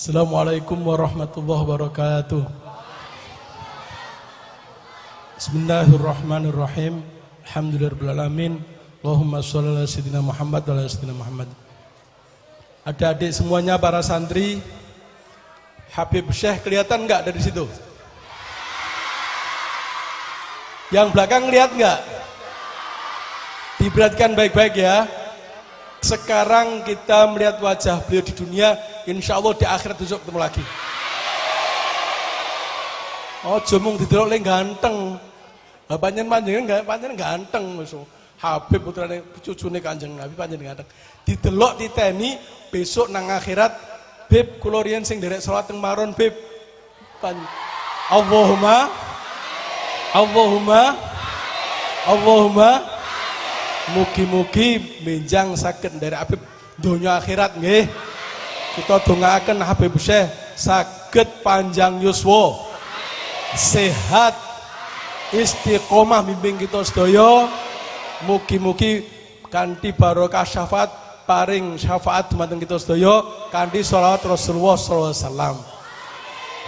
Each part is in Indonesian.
Assalamualaikum warahmatullahi wabarakatuh. Bismillahirrahmanirrahim. Alhamdulillahirrahmanirrahim. Allahumma sholli ala sayyidina Muhammad wa ala sayyidina Muhammad. Adik-adik semuanya, para santri, Habib Syekh kelihatan enggak dari situ? Yang belakang lihat enggak? Diperhatikan baik-baik ya. Sekarang kita melihat wajah beliau di dunia, insya Allah di akhirat besok ketemu lagi. Oh, jomong didelok le ganteng. Panjenengan ganteng musuh. Habib putrane cucune Kanjeng Nabi panjenengan ganteng. Didelok titeni besok nang akhirat, Bib kula riyen sing nderek salat teng maron, Bib. Allahumma mugi-mugi benjang saged nderek Habib donya akhirat nggih. Kita dongaaken Habib Syekh saged panjang yuswa, sehat, istiqomah bimbing kita sedaya. Mugi-mugi kanthi barokah syafaat paring syafaat dumateng kita sedaya kanthi sholawat Rasulullah sallallahu alaihi wasallam.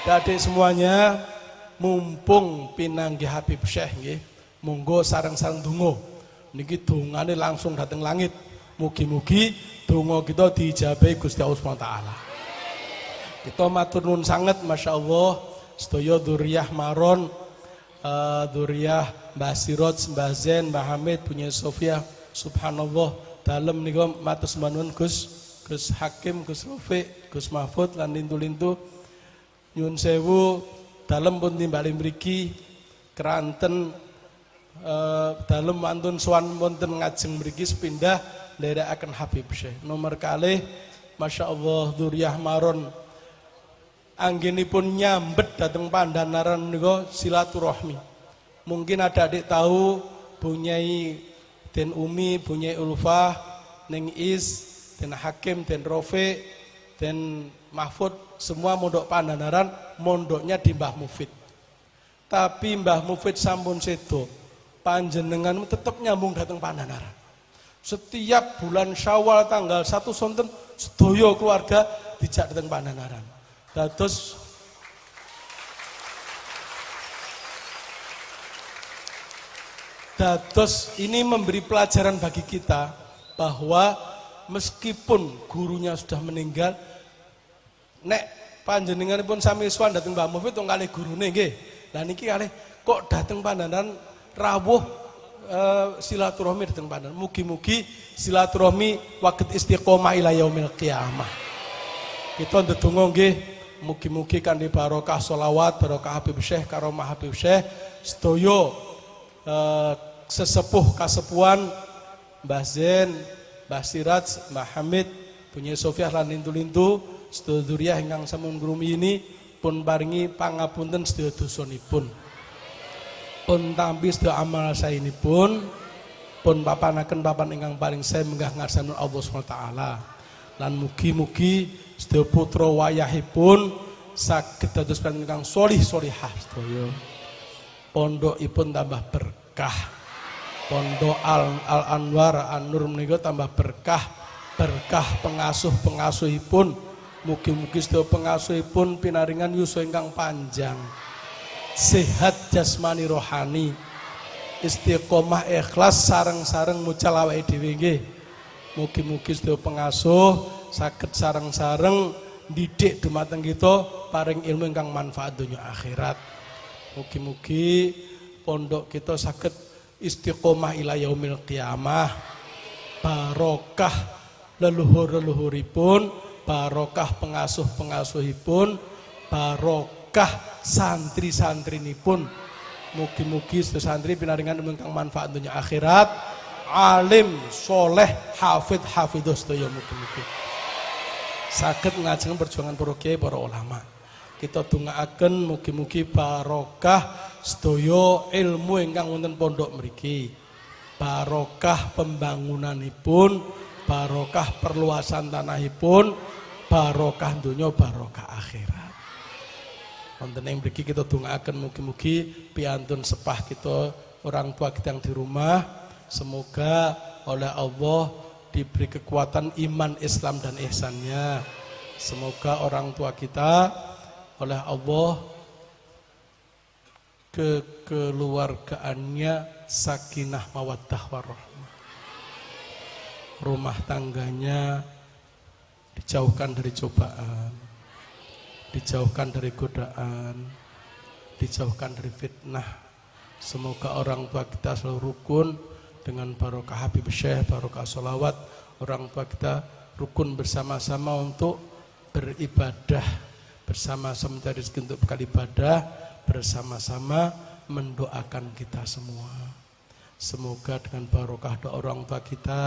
Adik semuanya, mumpung pinanggih Habib Syekh nggih, monggo sareng-sareng donga. Niki dongane langsung dateng langit. Mugi-mugi donga kita diijabahi Gusti Allah Subhanahu wa taala. Kita matur nuwun sanget masyaallah sedaya dzurriyyah maron, dzurriyyah Mbah Sirot, Mbah Zen, Mbah Hamid, punya Sofia, subhanallah. Dalem nika matur nuwun Gus Hakim, Gus Rafiq, Gus Mahfud lan lintu-lintu. Nyuwun sewu dalem pun timbali mriki keranten dalem wantun sowan wonten ngajeng mriki sepindah nderekaken Habib Syekh. Nomor kalih masyaallah dzurriyyah maron anggenipun nyambet dateng Pandanaran menika silaturahmi. Mungkin ada adik tahu Bunyai Den Umi, Bunyai Ulfah, Neng Is, Den Hakim, Den Rofiq, Den Mahfud, semua mondok Pandanaran, mondoknya di Mbah Mufid. Tapi Mbah Mufid sampun sedo, panjenenganmu tetap nyambung datang Pandanaran. Setiap bulan Syawal tanggal 1 sonten sedaya keluarga dijak datang Pandanaran. Dados ini memberi pelajaran bagi kita bahwa meskipun gurunya sudah meninggal, nek panjenenganipun sami sowan dhateng Mbah Mufid wong kalih gurune nggih. Lah niki kalih kok dhateng Pandanaran rawuh silaturahmi dhateng Pandanaran. Mugi-mugi silaturahmi waget istiqomah ila yaumil qiyamah. Kita ndedonga nggih, mugi-mugi kanthi barokah sholawat, barokah Habib Syekh, karomah Habib Syekh, sedaya sesepuh kasepuhan Mbah Zen, Mbah Siraj, Mbah Hamid, punya Sofiah lan lintu-lintu, sedaya dzurriyyah ingkang sampun ngrumi ini pun paringi pangapunten sedaya dosanipun. Pun tampi sedaya amal saenipun, pun papanaken papan ingkang paling sae menggah ngarsanipun Allah Subhanahu wa taala. Lan mugi-mugi sedaya putra wayahipun saged dados panjenengan ingkang sholih sholihah sedaya. Pondokipun tambah berkah. Pondok Al-Anwar An-Nur menika tambah berkah pengasuh-pengasuhipun. Mugi-mugi sedaya pengasuhipun pinaringan yuswa ingkang panjang, sehat jasmani rohani, istiqomah ikhlas sareng-sareng mucal awake dhewe nggih. Mugi-mugi sedaya pengasuh saged sareng-sareng didik dumateng kita paring ilmu ingkang manfaat dunya akhirat. Mugi-mugi pondok kita saged istiqomah ila yaumil qiyamah, barokah leluhur-leluhuripun, barokah pengasuh-pengasuhipun, barokah santri-santrinipun. Mugi-mugi sedaya santri pinaringan ingkang manfaat dunya akhirat, alim, soleh, hafidh sedaya mugi-mugi saged ngajeng perjuangan para kiai, para ulama. Kita dongaaken mugi-mugi barokah sedaya ilmu ingkang wonten pondok mriki, barokah pembangunanipun, barokah perluasan tanahipun, barokah donya, barokah akhirat. Wonten ing mriki kita dongaaken mugi-mugi piantun sepah kita, orang tua kita yang di rumah, semoga oleh Allah diberi kekuatan iman, Islam dan ihsannya, Semoga orang tua kita oleh Allah kekeluargaannya sakinah mawaddah warahmah. Rumah tangganya dijauhkan dari cobaan, dijauhkan dari godaan, dijauhkan dari fitnah. Semoga orang tua kita selalu rukun dengan barokah Habib Syekh, barokah sholawat. Orang tua kita rukun bersama-sama untuk beribadah, bersama-sama mencari rezeki untuk bekal ibadah, bersama-sama mendoakan kita semua. Semoga dengan barokah doa orang tua kita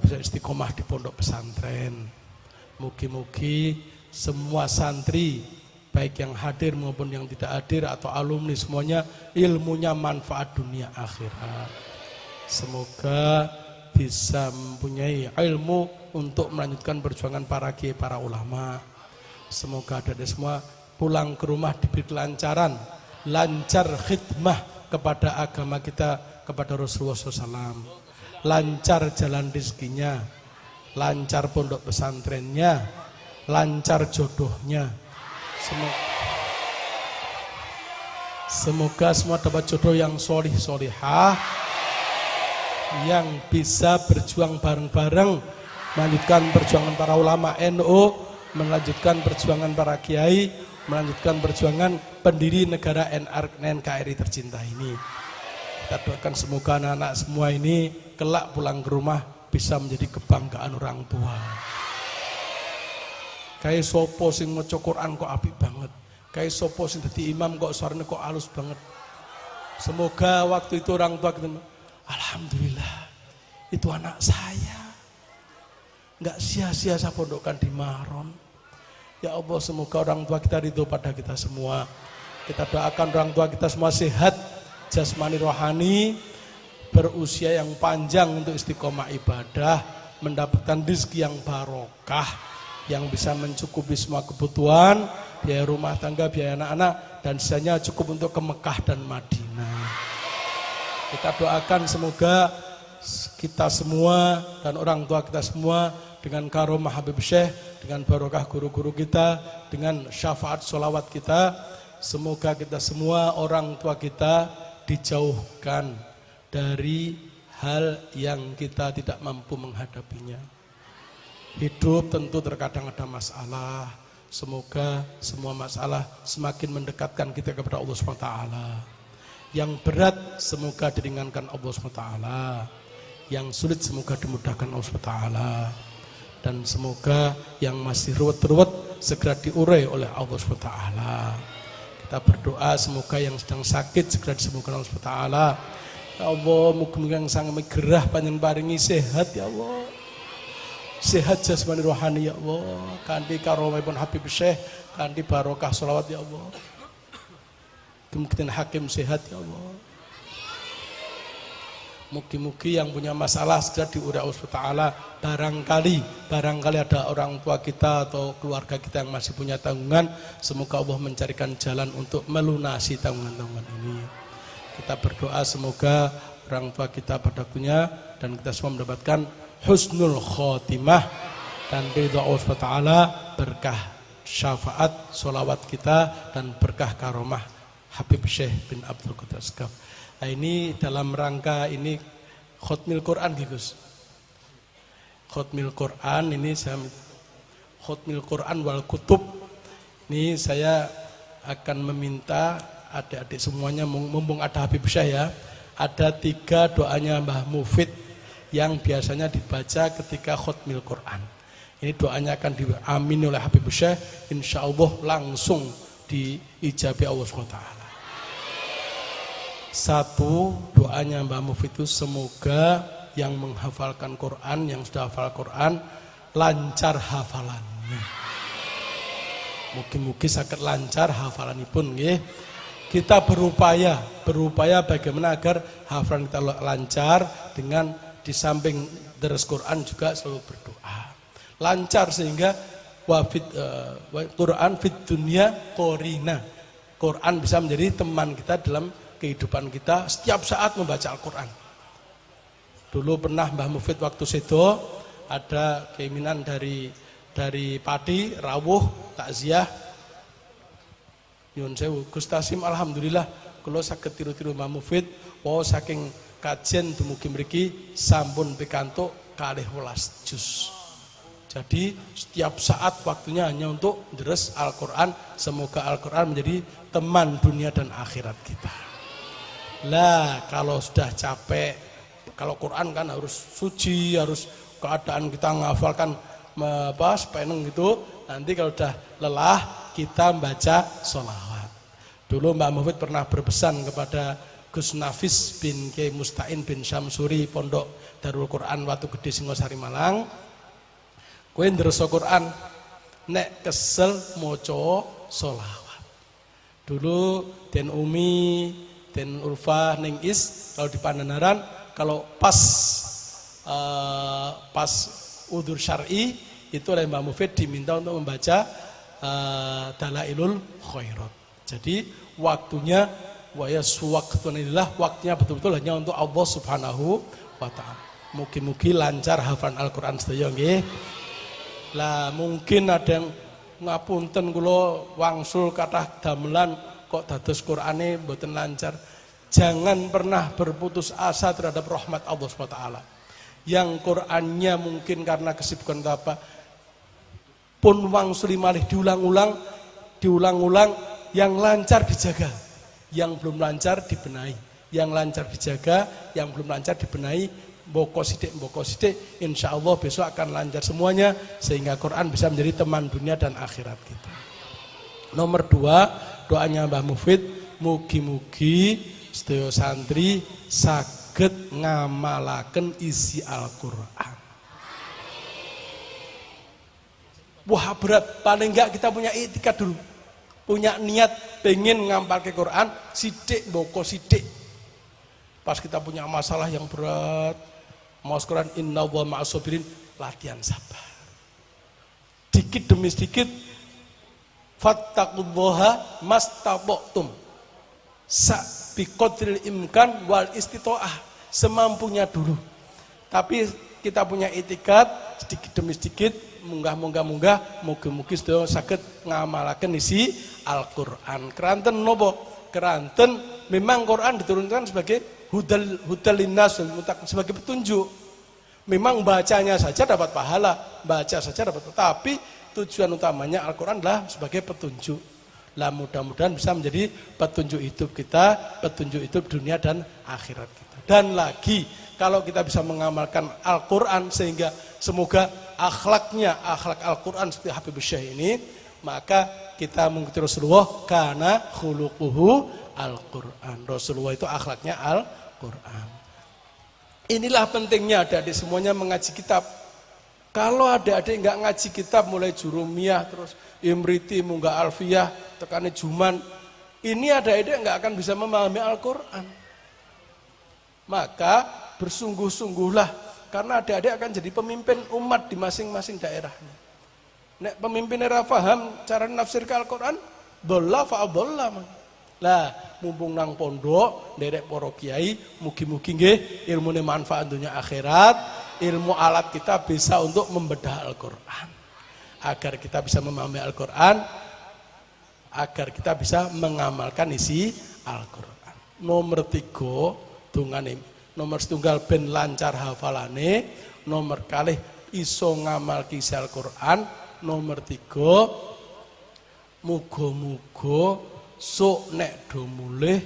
bisa istiqomah di pondok pesantren. Mugi-mugi semua santri, baik yang hadir maupun yang tidak hadir atau alumni semuanya, ilmunya manfaat dunia akhirat. Semoga bisa mempunyai ilmu untuk melanjutkan perjuangan para kiai, para ulama. Semoga ada semua pulang ke rumah diberi kelancaran, lancar khidmah kepada agama kita, kepada Rasulullah SAW, lancar jalan rezekinya, lancar pondok pesantrennya, lancar jodohnya. Semoga semua dapat jodoh yang solih solihah, yang bisa berjuang bareng-bareng, melanjutkan perjuangan para ulama NU, melanjutkan perjuangan para kiai, melanjutkan perjuangan pendiri negara NKRI tercinta ini. Kita doakan semoga anak-anak semua ini kelak pulang ke rumah bisa menjadi kebanggaan orang tua. Kayak sopo sing maca Quran kok apik banget, kayak sopo sing dadi imam kok suaranya kok halus banget. Semoga waktu itu orang tua kita, alhamdulillah itu anak saya, nggak sia-sia saya pondokkan di Maron. Ya Allah, semoga orang tua kita ridho pada kita semua. Kita doakan orang tua kita semua sehat jasmani rohani, berusia yang panjang untuk istiqomah ibadah, mendapatkan rezeki yang barokah, yang bisa mencukupi semua kebutuhan, biaya rumah tangga, biaya anak-anak, dan sisanya cukup untuk ke Mekah dan Madinah. Kita doakan semoga kita semua dan orang tua kita semua dengan karomah Habib Syekh, dengan barokah guru-guru kita, dengan syafaat sholawat kita, semoga kita semua orang tua kita dijauhkan dari hal yang kita tidak mampu menghadapinya. Hidup tentu terkadang ada masalah. Semoga semua masalah semakin mendekatkan kita kepada Allah SWT. Yang berat semoga diringankan Allah SWT. Yang sulit semoga dimudahkan Allah SWT. Dan semoga yang masih ruwet-ruwet segera diurai oleh Allah SWT. Kita berdoa semoga yang sedang sakit segera disembuhkan Allah SWT. Ya Allah, muga-muga yang sangat gerah panjenengan paringi sehat ya Allah. Sehat jasmani rohani ya Allah, kanthi karomahipun Habib Syekh, kanthi barokah sholawat ya Allah. Mugi-mugi hakim sehat ya Allah. Mugi-mugi yang punya masalah segera diurai Allah SWT. Barangkali ada orang tua kita atau keluarga kita yang masih punya tanggungan, semoga Allah mencarikan jalan untuk melunasi tanggungan-tanggungan ini. Kita berdoa semoga orang tua kita pada waktunya dan kita semua mendapatkan husnul khotimah dan ridha Allah SWT, berkah syafaat sholawat kita dan berkah karomah Habib Syekh bin Abdul Qadir Asgaf. Nah, ini dalam rangka ini khotmil Quran Gus. Khotmil Quran ini saya khotmil Quran wal kutub. Ini saya akan meminta adik-adik semuanya, mumpung ada Habib Syekh ya, ada 3 doanya Mbah Mufid yang biasanya dibaca ketika khotmil Quran. Ini doanya akan diamini oleh Habib Syekh, insya Allah langsung diijabi Allah SWT. 1, doanya Mbah Mufid itu semoga yang menghafalkan Quran, yang sudah hafal Quran, lancar hafalannya. Mugi-mugi sakit lancar hafalanipun nggih. Kita berupaya bagaimana agar hafalan kita lancar, dengan di samping deres Quran juga selalu berdoa lancar sehingga Quran fit dunya qorina. Quran bisa menjadi teman kita dalam kehidupan kita setiap saat membaca Al-Quran. Dulu pernah Mbah Mufid waktu sedo ada keinginan dari Pati rawuh takziah nyuwun sewu Gus Tasim alhamdulillah kula saged tiru-tiru Mbah Mufid wau saking kajian dumugi mriki sampun pikantuk 12 juz. Jadi setiap saat waktunya hanya untuk deres Al-Qur'an. Semoga Al-Qur'an menjadi teman dunia dan akhirat kita. Lah kalau sudah capek, kalau Quran kan harus suci, harus keadaan kita menghafalkan sepeneng gitu. Nanti kalau udah lelah kita baca sholawat. Dulu Mbak Mufid pernah berpesan kepada Gus Nafis bin Kiai Musta'in bin Syamsuri Pondok Darul Quran Watu Gede Singosari Malang. Kowe ndheresa Quran nek kesel maca sholawat. Dulu Den Umi, Den Ulfa ning kalau di Pandanaran kalau pas udzur syar'i itu oleh Mbak Mufid diminta untuk membaca Dalailul Khairat. Jadi waktunya waktunya betul-betul hanya untuk Allah Subhanahu wa taala. Mugi-mugi lancar hafalan Al-Qur'an sedaya nggih. Lah mungkin ada yang ngapunten kula wangsul kathah damelan kok dados Qur'ane mboten lancar. Jangan pernah berputus asa terhadap rahmat Allah Subhanahu wa taala. Yang Qur'annya mungkin karena kesibukan apa pun wangsuli malih diulang-ulang yang lancar dijaga, yang belum lancar dibenahi, yang lancar dijaga, yang belum lancar dibenahi, mboko sidik, insya Allah besok akan lancar semuanya sehingga Quran bisa menjadi teman dunia dan akhirat kita. Nomor 2, doanya Mbah Mufid, mugi-mugi sedaya santri saged ngamalaken isi Al-Qur'an. Wah berat, paling enggak kita punya itikad dulu. Punya niat pengen ngampalke Quran, sidik mboko sidik. Pas kita punya masalah yang berat, mau Quran innallaha ma'as-sabirin, latihan sabar. Dikit demi sedikit fattaqullaha mastata'tum. Biqadril imkan wal istita'ah, semampunya dulu. Tapi kita punya itikad sedikit demi sedikit, munggah mugi-mugi sedaya saged ngamalaken isi Al-Qur'an. Keranten nopo? Keranten memang Quran diturunkan sebagai hudal linnas sebagai petunjuk. Memang bacanya saja dapat pahala, baca saja dapat, tapi tujuan utamanya Al-Qur'an adalah sebagai petunjuk. Lah mudah-mudahan bisa menjadi petunjuk hidup kita, petunjuk hidup dunia dan akhirat kita. Dan lagi kalau kita bisa mengamalkan Al-Qur'an sehingga semoga akhlak Al-Qur'an seperti Habib Syekh ini, maka kita mengikuti Rasulullah karena khuluquhu Al-Qur'an. Rasulullah itu akhlaknya Al-Qur'an. Inilah pentingnya adik-adik semuanya mengaji kitab. Kalau adik-adik enggak ngaji kitab mulai jurumiyah terus imriti munggah alfiyah tekane juman, ini adik-adik enggak akan bisa memahami Al-Qur'an. Maka bersungguh-sungguhlah karena adik-adik akan jadi pemimpin umat di masing-masing daerahnya. Nek pemimpin era paham cara nafsirkan Al-Qur'an, dhalla fa'adhalla. Lah, mumpung nang pondok, nderek para kiai, mugi-mugi nggih ilmune manfaat dunia akhirat, ilmu alat kita bisa untuk membedah Al-Qur'an. Agar kita bisa memahami Al-Qur'an, agar kita bisa mengamalkan isi Al-Qur'an. Nomor 3 dungane, nomor setunggal ben lancar hafalane, nomor kalih iso ngamalke isi Al-Qur'an, nomor 3 muga-muga sok nek do mulih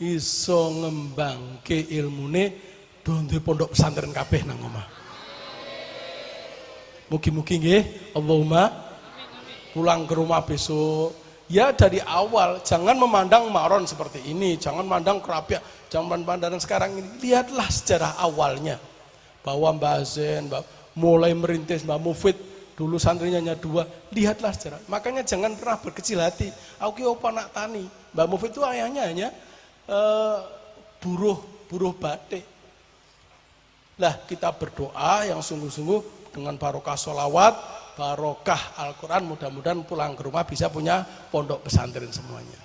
iso ngembangke ilmune do ndek pondok pesantren kabeh nang omah. Mugi-mugi nggih, Allahumma pulang ke rumah besok ya dari awal, jangan memandang Maron seperti ini, jangan memandang Kerapiak, jangan memandang sekarang ini. Lihatlah sejarah awalnya bahwa Mbah Zen mulai merintis, Mbah Mufid dulu santrinya hanya 2, lihatlah sejarah. Makanya jangan pernah berkecil hati. Aku ki opo nak tani. Mbah Mufid itu ayahnya hanya buruh batik. Lah kita berdoa yang sungguh-sungguh dengan barokah sholawat, barokah Al-Quran, mudah-mudahan pulang ke rumah bisa punya pondok pesantren semuanya.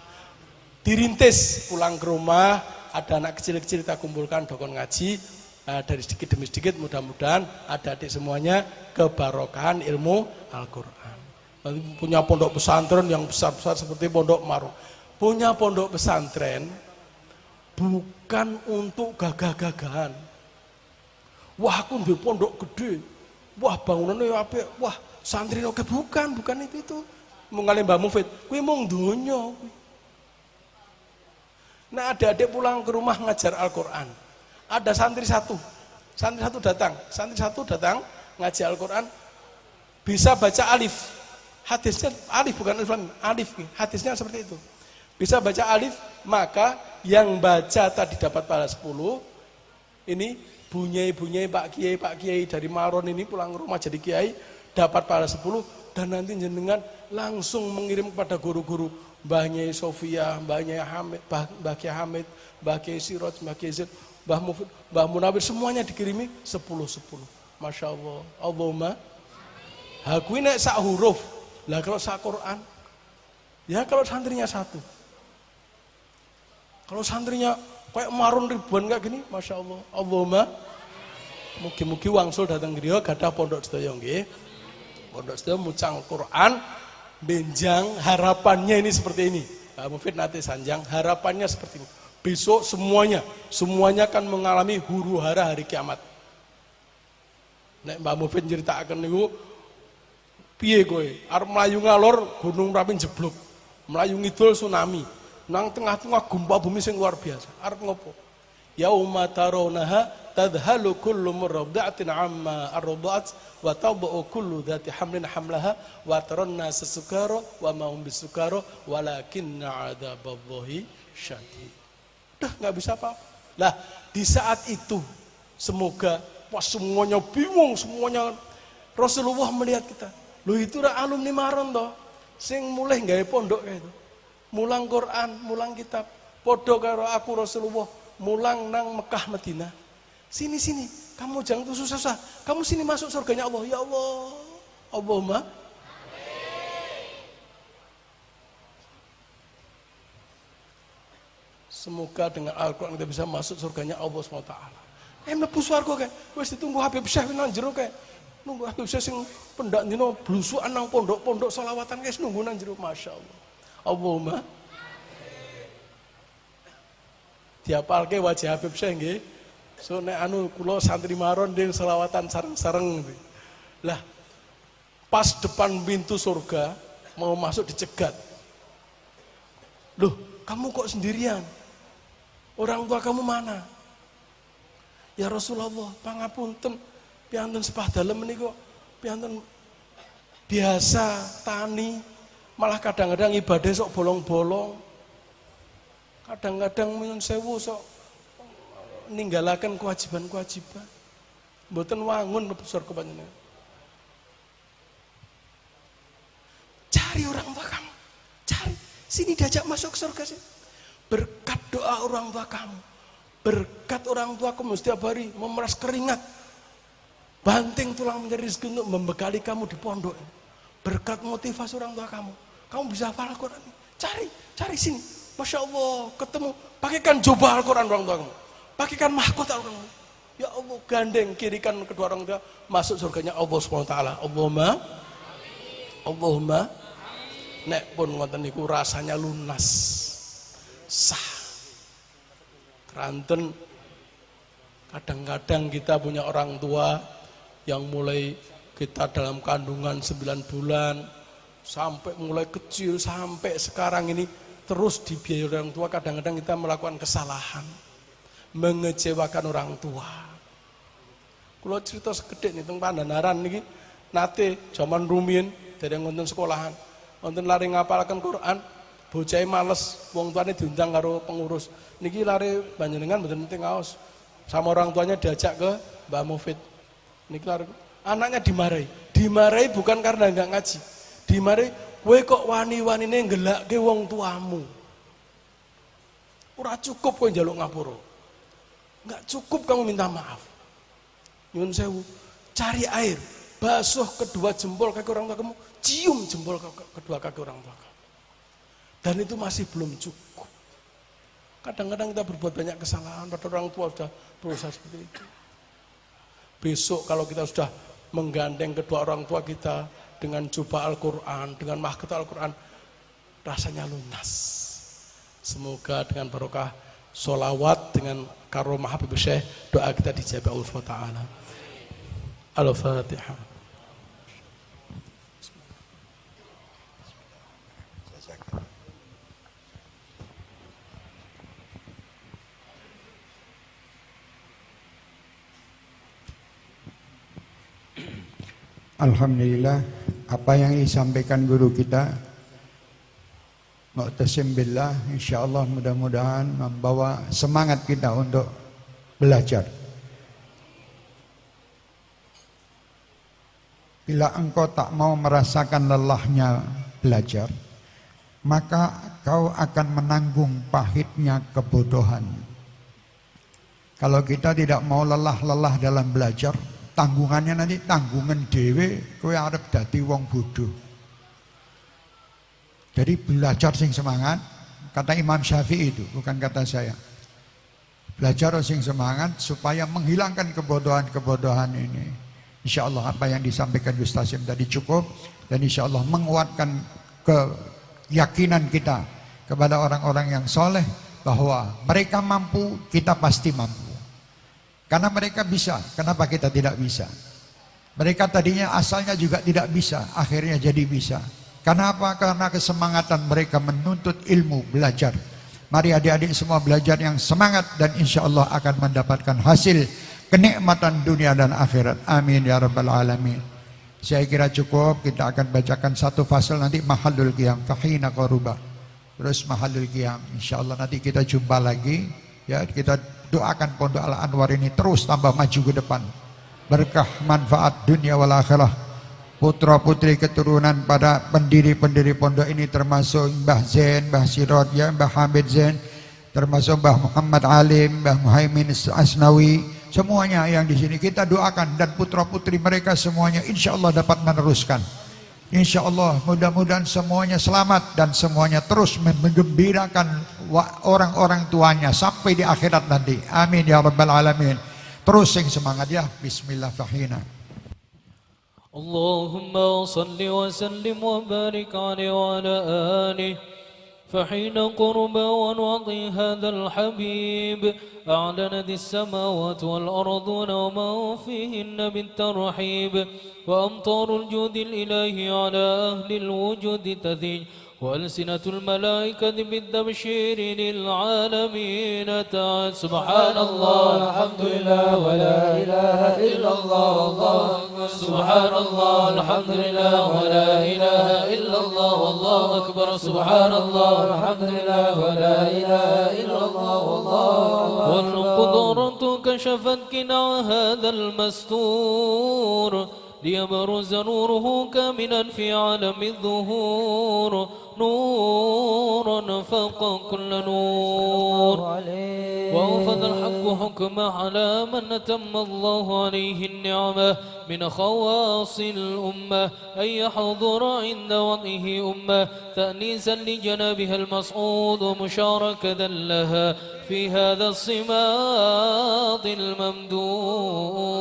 Dirintis pulang ke rumah, ada anak kecil-kecil kita kumpulkan dokon ngaji, Nah, dari sedikit demi sedikit mudah-mudahan adik-adik semuanya kebarokahan ilmu Al-Quran. Nanti punya pondok pesantren yang besar-besar seperti Pondok Marung. Punya pondok pesantren bukan untuk gagah-gagahan. Wah, aku di pondok gede. Wah, bangunannya apik. Wah, santri oke, bukan itu. Mengalih Mbak Mufid, kuwi mung donya. Nah, adik-adik pulang ke rumah ngajar Al-Quran. Ada santri satu datang ngaji Al-Quran, bisa baca alif. Hadisnya alif bukan alif, hadisnya seperti itu. Bisa baca alif, maka yang baca tadi dapat pahala 10. Ini bunyai Pak Kiai dari Maron ini pulang ke rumah jadi kiai dapat pahala 10, dan nanti jenengan langsung mengirim kepada guru-guru Mbah Nyai Sofia, Mbah Nyai Hamid, Mbah Kiai Hamid, Mbah Kiai Siroj, Mbah Kiai Zid, Mbah Mufid, Mbah Munawir, semuanya dikirimi 10. Masya Allah. Allahumma. Aku ini sak huruf. Lah kalau sak Quran, ya kalau santrinya satu. Kalau santrinya kayak marun ribuan kayak gini, Masya Allah. Allahumma. Mugi-mugi wangsul datang griya gadah pondok sedaya nggih. Pondok sedaya mucang Quran, benjang harapannya ini seperti ini. Mbak Mufid nanti sanjang harapannya seperti ini. Besok semuanya akan mengalami huru hara hari kiamat. Nek Mbak Mufid nyeritakan niku piye kowe? Arep mlayu ngalor Gunung Merapi jeblok. Mlayu ngidul tsunami. Nang tengah-tengah gempa bumi sing luar biasa. Arep ngopo? Yauma tarawnaha tadhalu kullu murdi'atin amma arda'at wa tad'u kullu dhati hamlin hamlaha wa taranna sesukara wa ma hum bisukara walakinna 'adzaballahi syadid. Udah nggak bisa apa-apa. Lah di saat itu semoga pas semuanya bingung, semuanya Rasulullah melihat kita. Loh itu alumni Maron toh, sing mulai nggawe pondok kayak itu. Mulang Quran, mulang kitab. Podo karo aku Rasulullah mulang nang Mekah Madinah. Sini, kamu jangan tuh susah-susah. Kamu sini masuk surganya Allah. Ya Allah. Allahumma. Semoga dengan Al-Quran kita bisa masuk surganya Allah SWT. Mlebu swarga kae. Wis ditunggu Habib Syekh nang jero kae. Nunggu Habib Syekh sing pendak dina blusukan nang pondok-pondok selawatan kae nunggu nang jero, masyaallah. Allahumma. Diapalke wajah Habib Syekh nggih. So nek kula santri Maron ding selawatan sareng-sareng. Lah pas depan pintu surga mau masuk dicegat. Loh, kamu kok sendirian? Orang tua kamu mana? Ya Rasulullah, pangapunten, piantun sepah dalem menika piantun biasa tani, malah kadang-kadang ibadah sok bolong-bolong. Kadang-kadang nyuwun sewu sok ninggalaken kewajiban-kewajiban. Mboten wangun mlebu surga panjenengan. Cari orang tua kamu. Cari. Sini diajak masuk ke surga sih. Berkat doa orang tua kamu, berkat orang tua kamu setiap hari memeras keringat, banting tulang menjadi rezeki untuk membekali kamu di pondok. Berkat motivasi orang tua kamu bisa hafal Al-Quran. Cari sini, Masya Allah, ketemu, pakaikan jubah Al-Quran orang tua kamu, pakaikan mahkota Al-Quran. Ya Allah, gandeng kirikan kedua orang tua masuk surganya Allah SWT. Allahumma. Nek pun ngoten niku rasanya lunas. Sah. Keranten kadang-kadang kita punya orang tua yang mulai kita dalam kandungan 9 bulan sampai mulai kecil sampai sekarang ini terus dibiayai orang tua. Kadang-kadang kita melakukan kesalahan, mengecewakan orang tua. Kalau cerita sekedhik nih teng Pandanaran niki nate zaman rumiyin dereng wonten sekolahan, wonten lari ngapalkan Quran. Bocah males, wong tuane diundang karo pengurus. Niki lare panjenengan mboten penting ngaos. Sama orang tuanya diajak ke Mbah Mufid. Niki lare anaknya dimarahi bukan karena enggak ngaji. Dimarahi, kowe kok wani-wanine nggelake wong tuamu. Ora cukup kowe njaluk ngapura. Enggak cukup kamu minta maaf. Nyuwun sewu, cari air, basuh kedua jempol kaki orang tua kamu, cium jempol kedua kaki orang tua kamu. Dan itu masih belum cukup. Kadang-kadang kita berbuat banyak kesalahan, padahal orang tua sudah berusaha seperti itu. besok kalau kita sudah menggandeng kedua orang tua kita dengan jubah Al-Quran, dengan mahkota Al-Quran, rasanya lunas. Semoga dengan barokah sholawat dengan karomah Habib Syekh, doa kita dijabah Allah SWT. Al-Fatihah. Alhamdulillah, apa yang disampaikan guru kita Mu'tasim billah, insyaallah mudah-mudahan membawa semangat kita untuk belajar. Bila engkau tak mau merasakan lelahnya belajar, maka kau akan menanggung pahitnya kebodohan. Kalau kita tidak mau lelah-lelah dalam belajar, tanggungannya nanti tanggungan dewe, kowe arep dadi wong bodoh. Jadi belajar sing semangat, kata Imam Syafi'i itu, bukan kata saya. Belajar sing semangat supaya menghilangkan kebodohan-kebodohan ini. Insya Allah apa yang disampaikan Gus Tasim tadi cukup, dan insya Allah menguatkan keyakinan kita kepada orang-orang yang soleh bahwa mereka mampu, kita pasti mampu. Karena mereka bisa, kenapa kita tidak bisa? Mereka tadinya asalnya juga tidak bisa, akhirnya jadi bisa. Karena apa? Karena kesemangatan mereka menuntut ilmu, belajar. Mari adik-adik semua belajar yang semangat dan insya Allah akan mendapatkan hasil kenikmatan dunia dan akhirat. Amin ya rabbal alamin. Saya kira cukup, kita akan bacakan satu fasal nanti Mahallul Qiyam, Fahina Qaruba. Terus Mahallul Qiyam, insya Allah nanti kita jumpa lagi. Ya, kita doakan Pondok Al Anwar ini terus tambah maju ke depan. Berkah manfaat dunia wal akhirah. Putra putri keturunan pada pendiri-pendiri pondok ini termasuk Mbah Zain, Mbah Sirot, ya, Mbah Hamid Zain, termasuk Mbah Muhammad Alim, Mbah Muhaimin Asnawi, semuanya yang di sini kita doakan dan putra putri mereka semuanya insya Allah dapat meneruskan. Insya Allah mudah-mudahan semuanya selamat dan semuanya terus menggembirakan orang-orang tuanya sampai di akhirat nanti. Amin ya rabbal alamin. Terus sing semangat ya. Bismillahirrahmanirrahim. اللهم صل وسلم وبارك عليه وعلى آله فحين قرب ونعطي هذا الحبيب أعلنت السماوات والأرضون ومن فيهن بالترحيب وأمطار الجود الإلهي على أهل الوجود تذيج وألسنة الملائكة بالتبشير للعالمين تعالى سبحان الله الحمد لله ولا إله إلا الله الله سبحان الله الحمد لله ولا إله إلا الله والله أكبر سبحان الله الحمد لله ولا إله إلا الله والله والقدرة كشفت كنع هذا المستور ليبرز نوره كاملا في عالم الظهور نورا فوق كل نور وأوفد الحق حكمه على من أتم الله عليه النعمة من خواص الأمة أن يحضر عند وضعه أمة تأنيسا لجنابها المصعود ومشاركة لها في هذا الصماط الممدود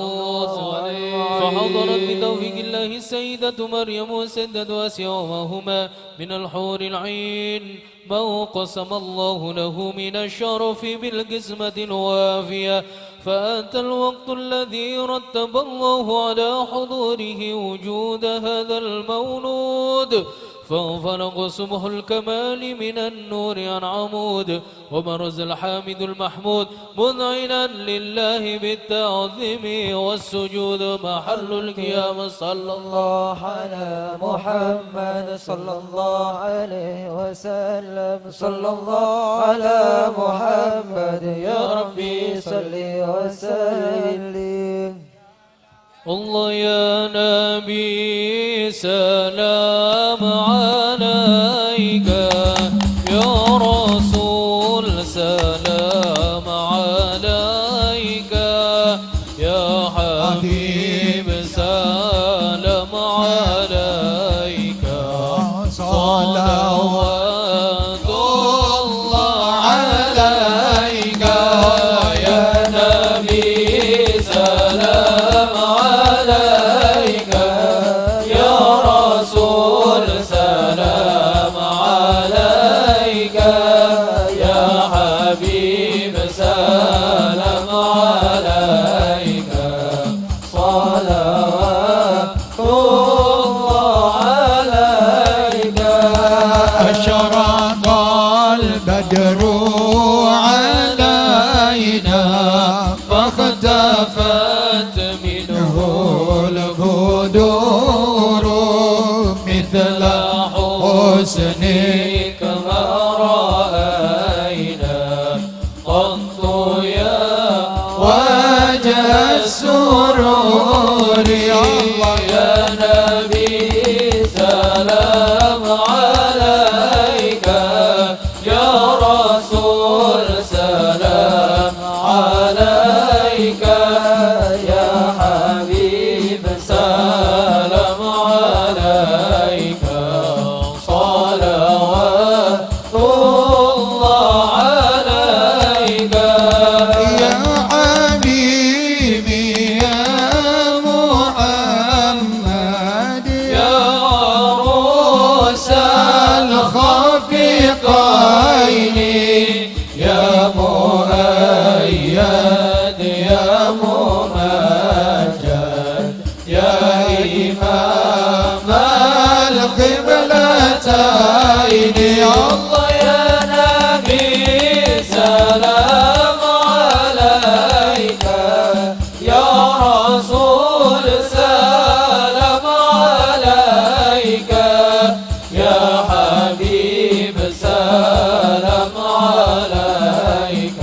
فحضرت بتوفيق الله السيدة مريم وسيدة آسيا وهما من الحور العين ما قسم الله له من الشرف بالقسمة الوافية فأتى الوقت الذي رتب الله على حضوره وجود هذا المولود فانفلق سبح الكمال من النور عن عمود وبرز الحامد المحمود مذعنا لله بالتعظيم والسجود محل القيام صلى الله على محمد صلى الله عليه وسلم صلى الله على محمد يا ربي صل وسلم الله يا نبي سلام عليك يا رسول سلام عليك يا حبيب سلام عليك صلوات الله عليك يا نبي سلام جافت منه البدور مثل حسنك ما رأينا قط يا وجه السرور يا نبي سلام عليك يا رسول سلام عليك يا حبيب سلام عليك صلوات الله عليك يا حبيبي يا محمد يا عروس الخفقين يا مؤيد يا ممجد يا إمام القبلتين يا الله يا نبي سلام عليك يا رسول سلام عليك يا حبيب سلام عليك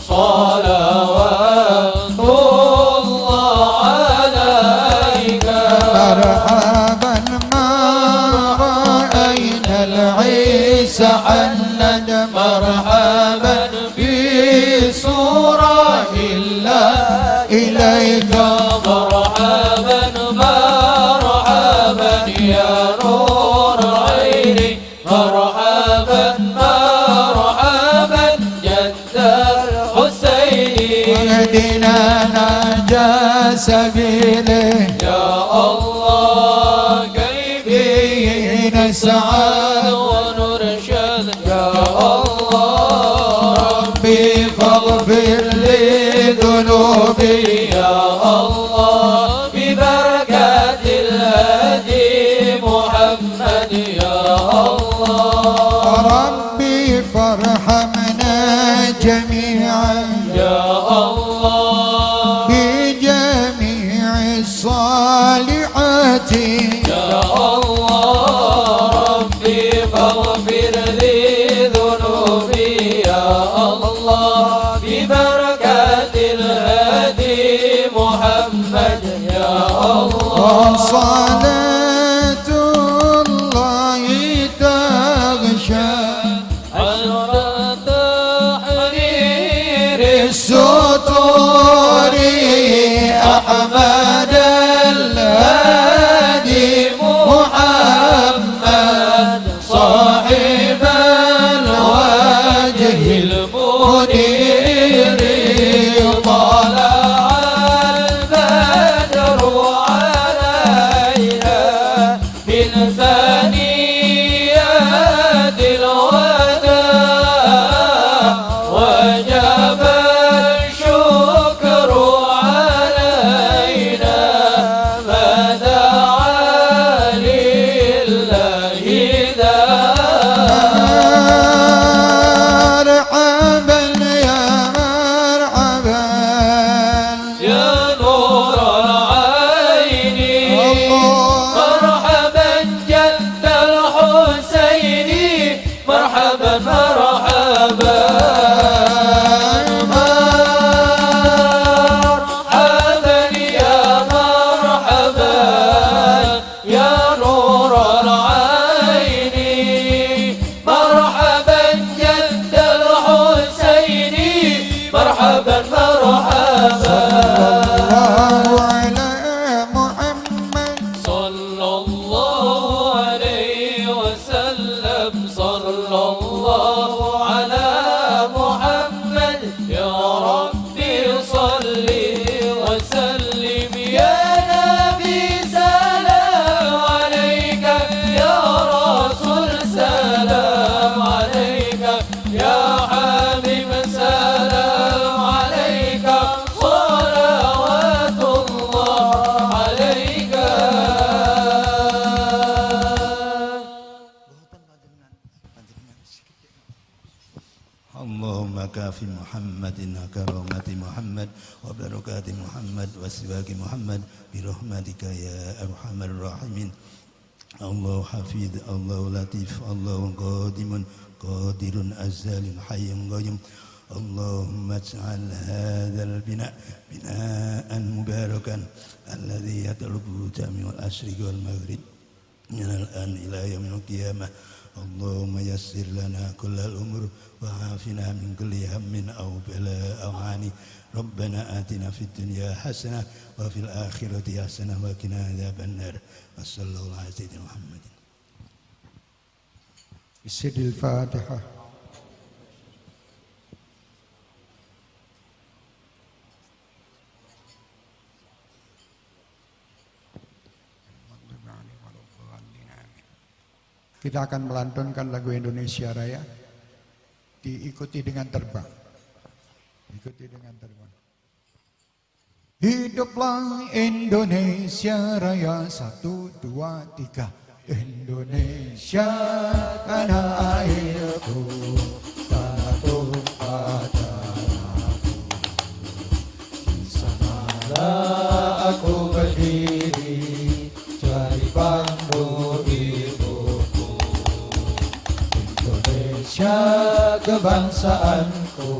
صلوات الله عليك مرحبا ما رأينا العيسى حنج مرحبا بسورة إلا إليك مرحبا مرحبا يا نور عيني مرحبا مرحبا جد الحسين واهدنا نجا سبيله يا الله كيف نسعى ونرشد يا الله ربي فاغفر لي ذنوبي يا الله ببركة الهدي محمد يا الله ربي فارحمنا جميعا يا الله بجميع الصالحات يا الله ربي فاغفر لي ذنوبي يا الله ببركة الهدي محمد يا الله وصلاة الله تغشى عند تحرير السطور أحمد الهادي محمد صاحب الوجه المنير طلع البدر علينا محمد كرامة محمد وبركات محمد وسواك محمد برحمتك يا أرحم الراحمين. الله حفيظ الله لطيف الله قادم قادر أزال حي قيوم. اللهم اجعل هذا البناء بناء مباركا الذي يطلبه جميع الأشرق والمغرب من الآن إلى يوم القيامة. اللهم يسر لنا كل الأمور وعافنا من كل هم أو بلاء أو عاني. ربنا آتنا في الدنيا حسنة وفي الآخرة حسنة وقنا عذاب النار. وصلى الله على سيدنا محمد. بسم الفاتحة. Kita akan melantunkan lagu Indonesia Raya, diikuti dengan terbang. Ikuti dengan terbang. Hiduplah Indonesia Raya, 1, 2, 3. Indonesia tanah airku, tanah tumpah darahku. Di sanalah aku berdiri, cari panggung ibuku. Indonesia kebangsaanku,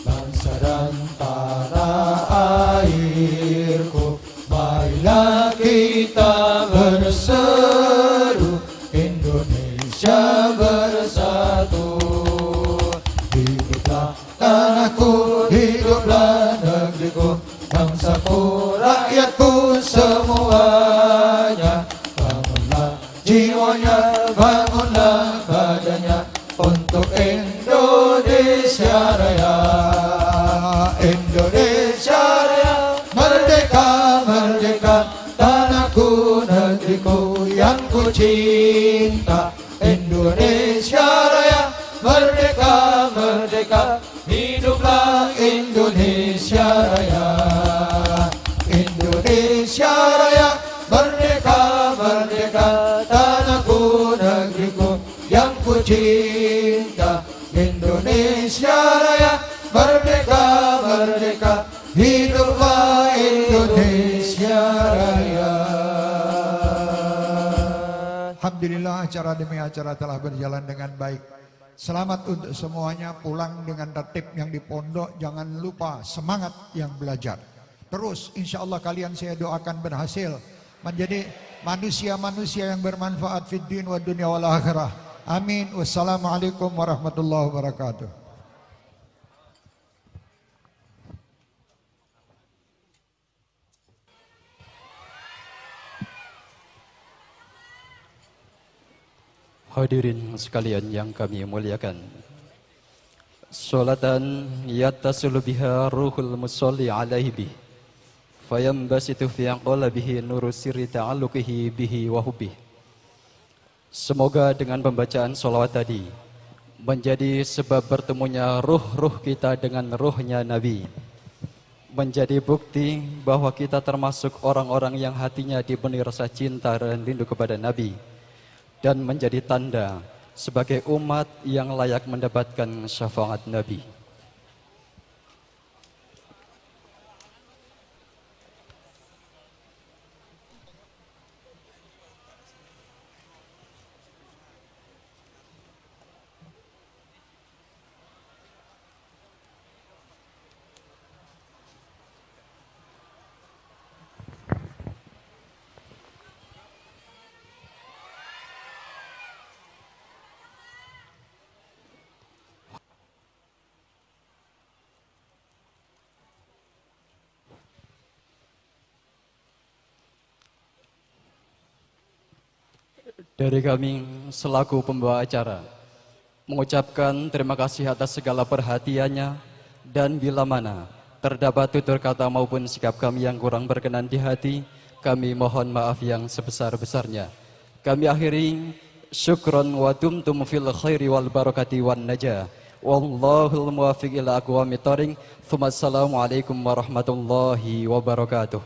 bangsa dan tanah airku. Marilah kita berseru, Indonesia bersatu. Hiduplah tanahku, hiduplah negeriku, bangsaku, rakyatku semuanya. Bangunlah jiwanya, bangunlah badannya, untuk Indonesia Raya. Indonesia Raya, merdeka, merdeka, tanahku, negeriku yang ku cinta. Indonesia Raya, merdeka, merdeka, hiduplah Indonesia Raya. Indonesia Raya, merdeka, merdeka, tanahku, negeriku yang ku cinta. Indonesia Raya, merdeka, merdeka, hiduplah Indonesia Raya. Alhamdulillah, acara demi acara telah berjalan dengan baik. Selamat untuk semuanya, pulang dengan tertib yang di pondok. Jangan lupa semangat yang belajar. Terus insya Allah kalian saya doakan berhasil menjadi manusia-manusia yang bermanfaat fid din wa dunya wal akhirah. Amin. Wassalamualaikum warahmatullahi wabarakatuh. Hadirin sekalian yang kami muliakan, salatan yattasul biha ruhul musalli alaihi bih, fayambasitu fi qalbihi nuru sirri ta'alluqihi bihi wa hubbihi. Semoga dengan pembacaan sholawat tadi menjadi sebab bertemunya ruh-ruh kita dengan ruhnya Nabi, menjadi bukti bahwa kita termasuk orang-orang yang hatinya dipenuhi rasa cinta dan rindu kepada Nabi, dan menjadi tanda sebagai umat yang layak mendapatkan syafaat Nabi. Dari kami selaku pembawa acara mengucapkan terima kasih atas segala perhatiannya, dan bila mana terdapat tutur kata maupun sikap kami yang kurang berkenan di hati, kami mohon maaf yang sebesar-besarnya. Kami akhiri, syukron wa dumtum fil khairi wal barakati wan najah. Wallahul muwafiq ila aqwamit thoriq. Assalamualaikum warahmatullahi wabarakatuh.